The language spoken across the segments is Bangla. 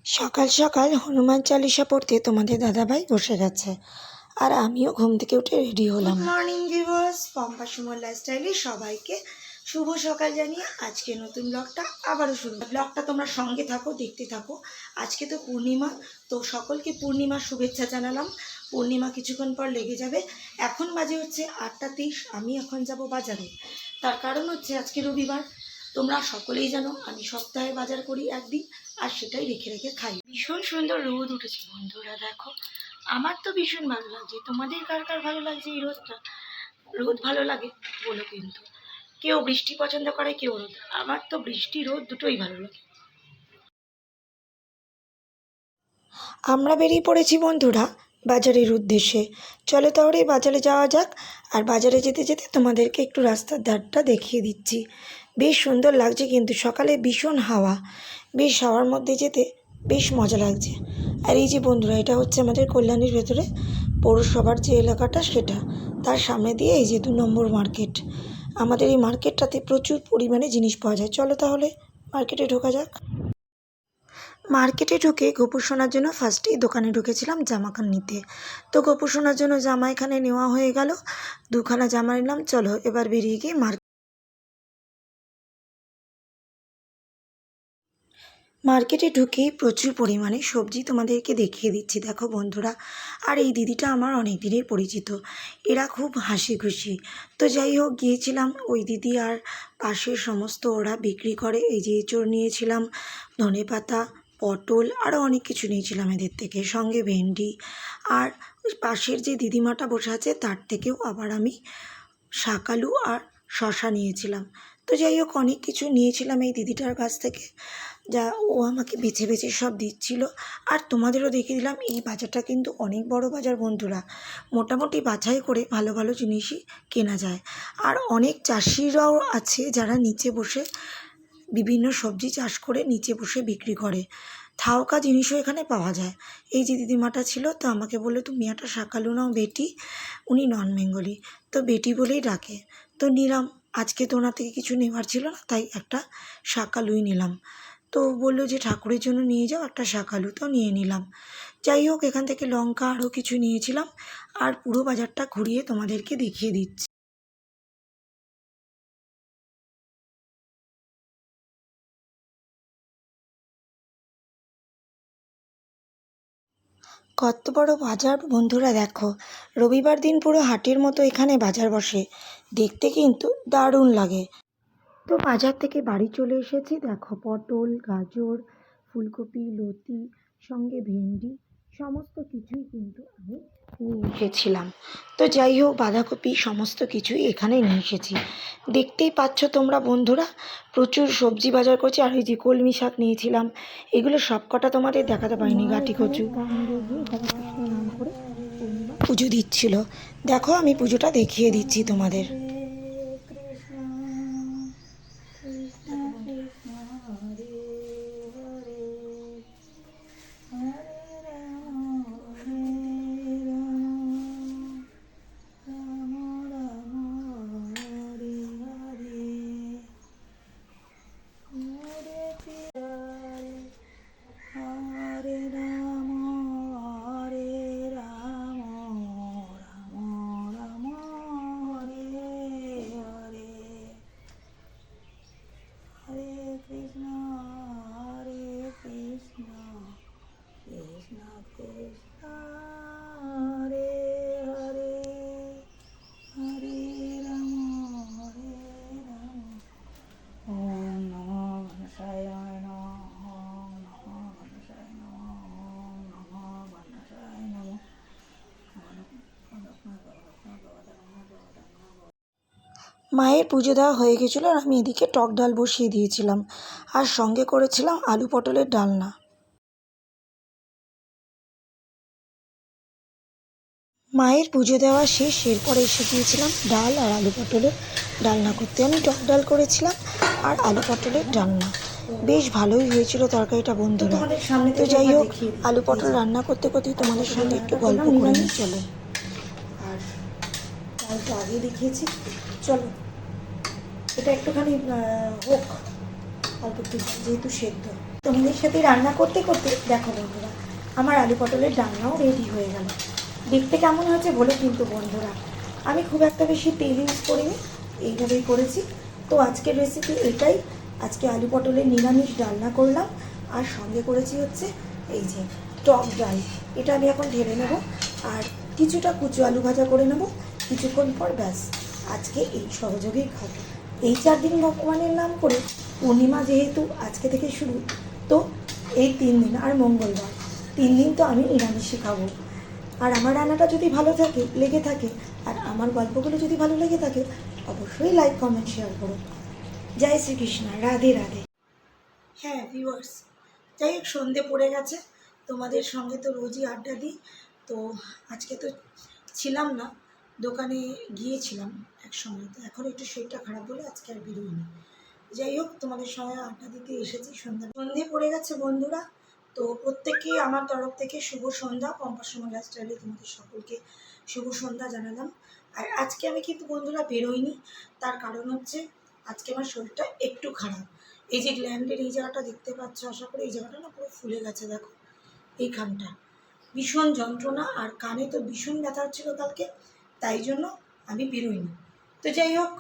সকাল সকাল হনুমান চালিসা পড়তে তোমাদের দাদাভাই বসে গেছে আর আমিও ঘুম থেকে উঠে রেডি হলাম। Good morning viewers, Pampa Suman লাইফস্টাইলে সবাইকে শুভ সকাল জানিয়ে আজকে নতুন ব্লগটা আবারও শুরু। ব্লগটা তোমরা সঙ্গে থাকো, দেখতে থাকো। আজকে তো পূর্ণিমা, তো সকলকে পূর্ণিমার শুভেচ্ছা জানালাম। পূর্ণিমা কিছুক্ষণ পর লেগে যাবে। এখন বাজে হচ্ছে 8:30। আমি এখন যাব বাজারে। তার কারণ হচ্ছে আজকে রবিবার। তোমরা সকলেই জানো আমি সপ্তাহে বাজার করি একদিন, আর সেটাই রেখে রেখে খাই। ভীষণ সুন্দর রোদ উঠেছে বন্ধুরা, দেখো। আমার তো ভীষণ ভালো লাগছে। তোমাদের কার কার ভালো লাগছে এই রোদটা? রোদ ভালো লাগে বলো কিন্তু। কেউ বৃষ্টি পছন্দ করে, কেউ রোদ। আমার তো বৃষ্টি রোদ দুটোই ভালো লাগে। আমরা বেরিয়ে পড়েছি বন্ধুরা বাজারের উদ্দেশ্যে। চলো তাহলে বাজারে যাওয়া যাক। আর বাজারে যেতে যেতে তোমাদেরকে একটু রাস্তার ধারটা দেখিয়ে দিচ্ছি। বেশ সুন্দর লাগছে কিন্তু সকালে ভীষণ হাওয়া, বেশ হাওয়ার মধ্যে যেতে বেশ মজা লাগছে। আর এই যে বন্ধুরা, এটা হচ্ছে আমাদের কল্যাণীর ভেতরে পৌরসভার যে এলাকাটা, সেটা তার সামনে দিয়ে এই যে 2 নম্বর মার্কেট। আমাদের এই মার্কেটটাতে প্রচুর পরিমাণে জিনিস পাওয়া যায়। চলো তাহলে মার্কেটে ঢোকা যাক। মার্কেটে ঢুকে গোপু সোনার জন্য ফার্স্টেই দোকানে ঢুকেছিলাম জামা নিতে। তো গোপু সোনার জন্য জামা এখানে নেওয়া হয়ে গেল। 2খানা জামা নিলাম। চলো এবার বেরিয়ে গিয়ে মার্কেটে ঢুকে প্রচুর পরিমাণে সবজি তোমাদেরকে দেখিয়ে দিচ্ছি, দেখো বন্ধুরা। আর এই দিদিটা আমার অনেক দিনের পরিচিত, এরা খুব হাসি খুশি। তো যাই হোক, গিয়েছিলাম ওই দিদি আর পাশের সমস্ত ওরা বিক্রি করে। এই যে এঁচড় নিয়েছিলাম, ধনেপাতা, পটল, আরও অনেক কিছু নিয়েছিলাম এদের থেকে, সঙ্গে ভেন্ডি। আর ওই পাশের যে দিদিমাটা বসে আছে তার থেকেও আবার আমি শাকালু আর শশা নিয়েছিলাম। তো যাই হোক, অনেক কিছু নিয়েছিলাম এই দিদিটার কাছ থেকে, যা ও আমাকে বেছে বেছে সব দিচ্ছিল। আর তোমাদেরও দেখিয়ে দিলাম। এই বাজারটা কিন্তু অনেক বড় বাজার বন্ধুরা, মোটামুটি বাছাই করে ভালো ভালো জিনিসই কেনা যায়। আর অনেক চাষিরাও আছে যারা নিচে বসে বিভিন্ন সবজি চাষ করে নিচে বসে বিক্রি করে। থাওকা জিনিসও এখানে পাওয়া যায়। এই যে দিদিমাটা ছিল, তো আমাকে বললো তুমি একটা শাকালু নাও বেটি। উনি নন বেঙ্গলি, তো বেটি বলেই ডাকে। তো নিলাম। আজকে তো ওনার থেকে কিছু নেওয়ার ছিল না, তাই একটা শাকালুই নিলাম। তো বললো যে ঠাকুরের জন্য নিয়ে যাও একটা শাকালু, তো নিয়ে নিলাম। যাই হোক, এখান থেকে লঙ্কা আরও কিছু নিয়েছিলাম। আর পুরো বাজারটা ঘুরিয়ে তোমাদেরকে দেখিয়ে দিচ্ছি। কত বড় বাজার বন্ধুরা, দেখো। রবিবার দিন পুরো হাটের মতো এখানে বাজার বসে, দেখতে কিন্তু দারুণ লাগে। তো বাজার থেকে বাড়ি চলে এসেছি। দেখো, পটল, গাজর, ফুলকপি, লতি, সঙ্গে ভেন্ডি, সমস্ত কিছুই কিন্তু আমি নিয়ে এসেছিলাম। তো যাই হোক, বাঁধাকপি, সমস্ত কিছুই এখানে নিয়ে এসেছি। দেখতেই পাচ্ছ তোমরা বন্ধুরা, প্রচুর সবজি বাজার করছি। আর ওই যে কলমি শাক নিয়েছিলাম, এগুলো সব কটা তোমাদের দেখাতে পারিনি। গাটি কচু নাম করে পুজো দিচ্ছিল। দেখো, আমি পুজোটা দেখিয়ে দিচ্ছি তোমাদের। মায়ের পুজো দেওয়া হয়ে গেছিলো, আর আমি এদিকে টক ডাল বসিয়ে দিয়েছিলাম। আর সঙ্গে করেছিলাম আলু পটলের ডালনা। মায়ের পুজো দেওয়া শেষ, এরপরে এসে গিয়েছিলাম ডাল আর আলু পটলের ডালনা করতে। আমি টক ডাল করেছিলাম আর আলু পটলের ডালনা। বেশ ভালোই হয়েছিল তরকারিটা বন্ধুরা। তো যাই হোক, আলু পটল রান্না করতে করতেই তোমাদের সঙ্গে একটু গল্প করে নিই, চলো। আর ডাল তো আগে দেখিয়েছি, চলো এটা একটুখানি হোক, অল্প একটু জল, যেহেতু সেদ্ধ। তোমাদের সাথে রান্না করতে করতে দেখো বন্ধুরা, আমার আলু পটলের ডালনাও রেডি হয়ে গেল। দেখতে কেমন হয়েছে বলো কিন্তু বন্ধুরা। আমি খুব একটা বেশি তেল ইউজ করিনি, এইভাবেই করেছি। তো আজকের রেসিপি এটাই। আজকে আলু পটলের নিরামিষ ডালনা করলাম, আর সঙ্গে করেছি হচ্ছে এই যে টক ডাল। এটা আমি এখন ঢেলে নেব, আর কিছুটা কুচু আলু ভাজা করে নেব। কিছুক্ষণ পর ব্যাস আজকে এই সহযোগেই খাবো। এই 4 দিন ভগবানের নাম করে, পূর্ণিমা যেহেতু আজকে থেকে শুরু, তো এই 3 দিন আর মঙ্গলবার 3 দিন তো আমি নিরামিষই খাবো। আর আমার রান্নাটা যদি ভালো লেগে থাকে, আর আমার গল্পগুলো যদি ভালো লেগে থাকে, অবশ্যই লাইক কমেন্ট শেয়ার করো। জয় শ্রীকৃষ্ণ, রাধে রাধে। হ্যাঁ ভিউয়ার্স, যাই হোক সন্ধে পড়ে গেছে। তোমাদের সঙ্গে তো রোজই আড্ডা দিই, তো আজকে তো ছিলাম না, দোকানে গিয়েছিলাম এক সময়। তো এখন একটু শরীরটা খারাপ বলে আজকে আর বেরোইনি। যাই হোক, তোমাদের সঙ্গে আড্ডা দিতে এসেছি। সন্ধে পড়ে গেছে বন্ধুরা। তো প্রত্যেককে আমার তরফ থেকে শুভ সন্ধ্যা। পম্পার সময় লাইফস্টাইলে তোমাদের সকলকে শুভ সন্ধ্যা জানালাম। আর আজকে আমি কিন্তু বন্ধুরা বেরোইনি, তার কারণ হচ্ছে আজকে আমার শরীরটা একটু খারাপ। এই যে গ্ল্যান্ডের এই জায়গাটা দেখতে পাচ্ছ, আশা করি এই জায়গাটা না পুরো ফুলে গেছে, দেখো এইখানটা ভীষণ যন্ত্রণা, আর কানে তো ভীষণ ব্যথা হচ্ছিল কালকে, তাই জন্য আমি বেরোইনি। তো যাই হোক,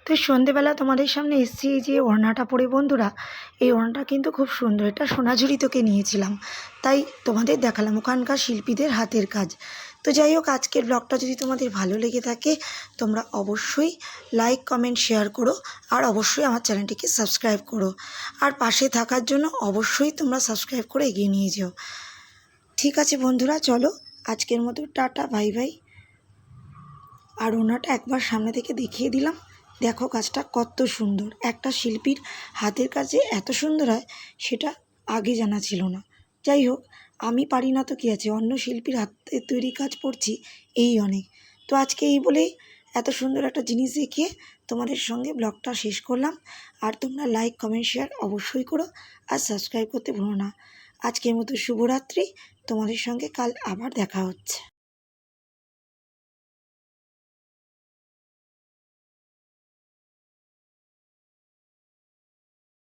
তো সন্ধেবেলা তোমাদের সামনে এসেছি এই যে ওড়নাটা পরে বন্ধুরা। এই ওড়নাটা কিন্তু খুব সুন্দর, এটা সোনাঝুরি থেকে নিয়েছিলাম, তাই তোমাদের দেখালাম ওখানকার শিল্পীদের হাতের কাজ। তো যাই হোক, আজকের ব্লগটা যদি তোমাদের ভালো লেগে থাকে, তোমরা অবশ্যই লাইক কমেন্ট শেয়ার করো, আর অবশ্যই আমার চ্যানেলটিকে সাবস্ক্রাইব করো। আর পাশে থাকার জন্য অবশ্যই তোমরা সাবস্ক্রাইব করে এগিয়ে নিয়ে যেও। ঠিক আছে বন্ধুরা, চলো আজকের মতো টাটা, বাই বাই। আর ওনাটা একবার সামনে থেকে দেখিয়ে দিলাম। দেখো কাজটা কত সুন্দর, একটা শিল্পীর হাতের কাজে এত সুন্দর হয় সেটা আগে জানা ছিল না। যাই হোক, আমি পারি না তো কী আছে, অন্য শিল্পীর হাতের তৈরি কাজ পড়ছি, এই অনেক। তো আজকে এই বলেই এত সুন্দর একটা জিনিস দেখিয়ে তোমাদের সঙ্গে ব্লগটা শেষ করলাম। আর তোমরা লাইক কমেন্ট শেয়ার অবশ্যই করো, আর সাবস্ক্রাইব করতে ভুলো না। আজকের মতো শুভরাত্রি। তোমাদের সঙ্গে কাল আবার দেখা হচ্ছে।